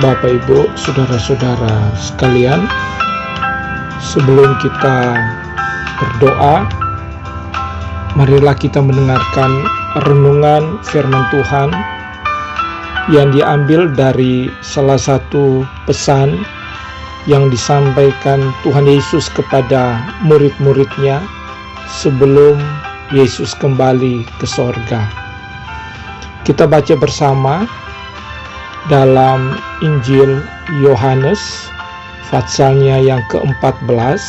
Bapak, Ibu, saudara-saudara sekalian, sebelum kita berdoa, marilah kita mendengarkan renungan firman Tuhan yang diambil dari salah satu pesan yang disampaikan Tuhan Yesus kepada murid-muridnya sebelum Yesus kembali ke sorga. Kita baca bersama dalam Injil Yohanes pasalnya yang ke-14.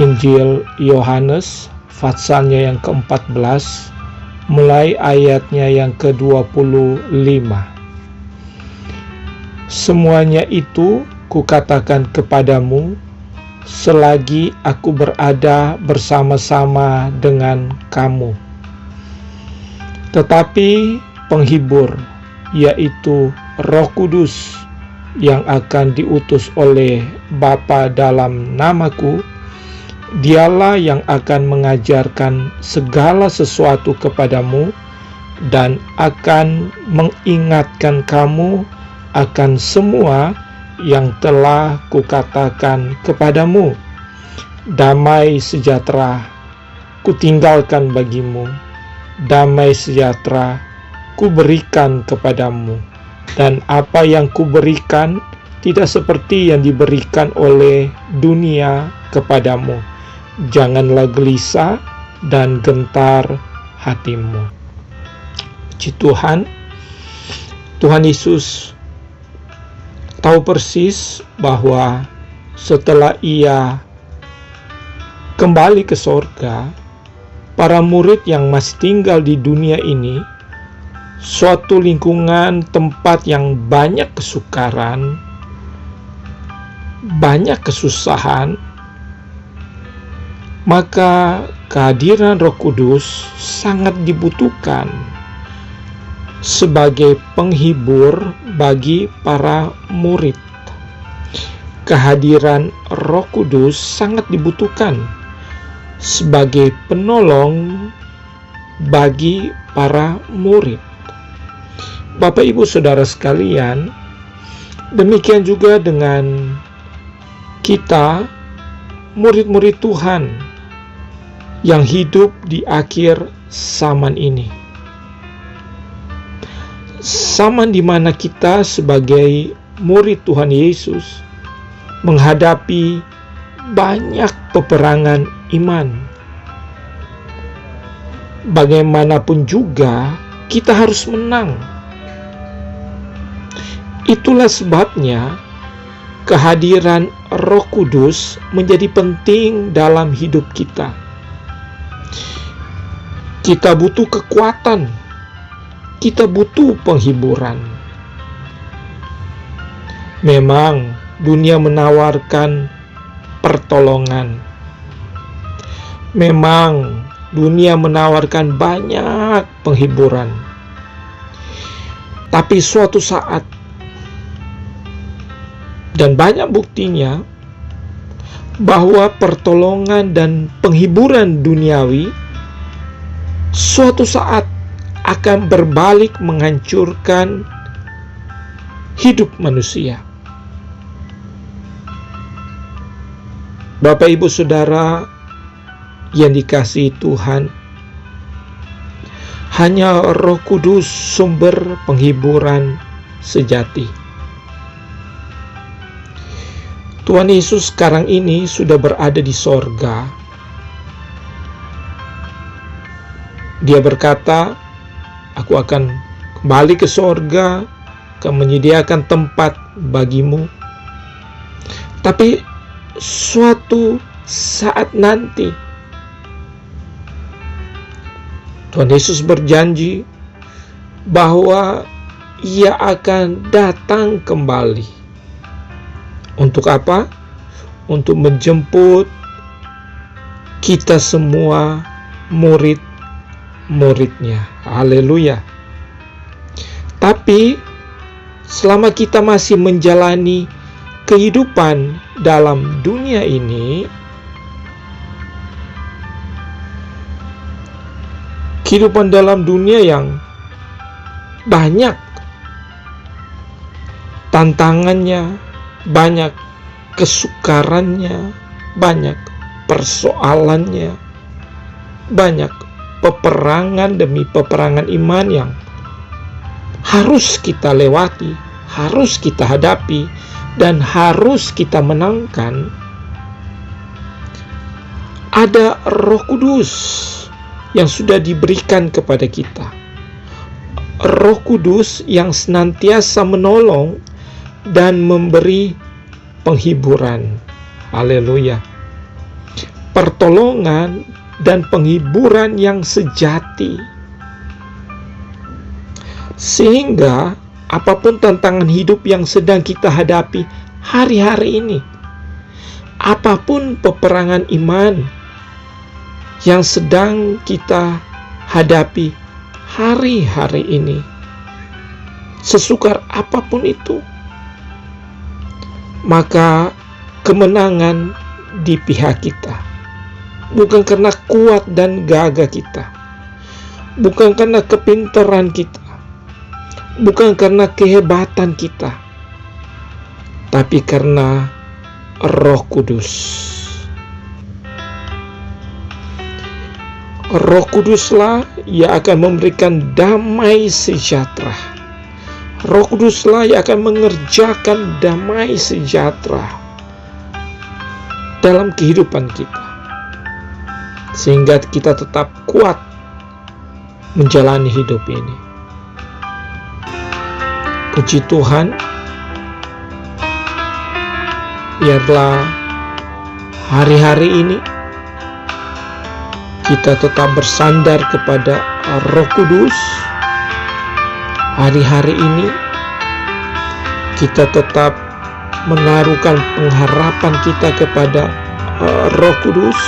Injil Yohanes pasalnya yang ke-14 mulai ayatnya yang ke-25. Semuanya itu kukatakan kepadamu selagi aku berada bersama-sama dengan kamu. Tetapi penghibur, yaitu Roh Kudus yang akan diutus oleh Bapa dalam namaku, Dialah yang akan mengajarkan segala sesuatu kepadamu dan akan mengingatkan kamu akan semua yang telah kukatakan kepadamu. Damai sejahtera kutinggalkan bagimu, damai sejahtera kuberikan kepadamu, dan apa yang kuberikan tidak seperti yang diberikan oleh dunia kepadamu. Janganlah gelisah dan gentar hatimu. Puji Tuhan, Tuhan Yesus tahu persis bahwa setelah Ia kembali ke sorga, para murid yang masih tinggal di dunia ini, suatu lingkungan tempat yang banyak kesukaran, banyak kesusahan, maka kehadiran Roh Kudus sangat dibutuhkan sebagai penghibur bagi para murid. Kehadiran Roh Kudus sangat dibutuhkan sebagai penolong bagi para murid. Bapak, Ibu, saudara sekalian, demikian juga dengan kita, murid-murid Tuhan yang hidup di akhir zaman ini. Zaman di mana kita sebagai murid Tuhan Yesus menghadapi banyak peperangan iman. Bagaimanapun juga kita harus menang. Itulah sebabnya kehadiran Roh Kudus menjadi penting dalam hidup kita. Kita butuh kekuatan, kita butuh penghiburan. Memang dunia menawarkan pertolongan. Memang dunia menawarkan banyak penghiburan. Tapi suatu saat, dan banyak buktinya, bahwa pertolongan dan penghiburan duniawi suatu saat akan berbalik menghancurkan hidup manusia. Bapak, Ibu, saudara yang dikasihi Tuhan, hanya Roh Kudus sumber penghiburan sejati. Tuhan Yesus sekarang ini sudah berada di sorga. Dia berkata, aku akan kembali ke sorga, akan menyediakan tempat bagimu. Tapi suatu saat nanti, Tuhan Yesus berjanji bahwa Ia akan datang kembali. Untuk apa? Untuk menjemput kita semua murid-muridnya. Haleluya. Tapi selama kita masih menjalani kehidupan dalam dunia ini, kehidupan dalam dunia yang banyak tantangannya, banyak kesukarannya, banyak persoalannya, banyak peperangan demi peperangan iman yang harus kita lewati, harus kita hadapi, dan harus kita menangkan. Ada Roh Kudus yang sudah diberikan kepada kita. Roh Kudus yang senantiasa menolong dan memberi penghiburan. Haleluya. Pertolongan dan penghiburan yang sejati. Sehingga apapun tantangan hidup yang sedang kita hadapi hari-hari ini, apapun peperangan iman yang sedang kita hadapi hari-hari ini, sesukar apapun itu, maka kemenangan di pihak kita. Bukan karena kuat dan gagah kita, bukan karena kepintaran kita, bukan karena kehebatan kita, tapi karena Roh Kudus. Roh Kuduslah yang akan memberikan damai sejahtera. Roh Kuduslah yang akan mengerjakan damai sejahtera dalam kehidupan kita, sehingga kita tetap kuat menjalani hidup ini. Puji Tuhan, biarlah hari-hari ini kita tetap bersandar kepada Roh Kudus. Hari-hari ini kita tetap menaruhkan pengharapan kita kepada Roh Kudus,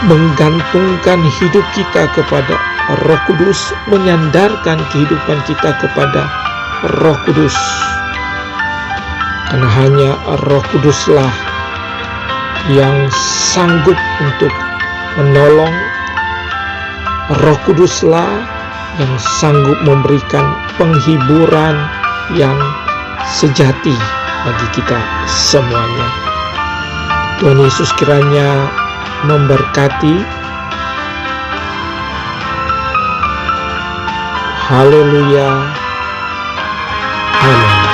menggantungkan hidup kita kepada Roh Kudus, menyandarkan kehidupan kita kepada Roh Kudus. Karena hanya Roh Kuduslah yang sanggup untuk menolong. Roh Kuduslah yang sanggup memberikan penghiburan yang sejati bagi kita semuanya. Tuhan Yesus kiranya memberkati. Haleluya. Amin.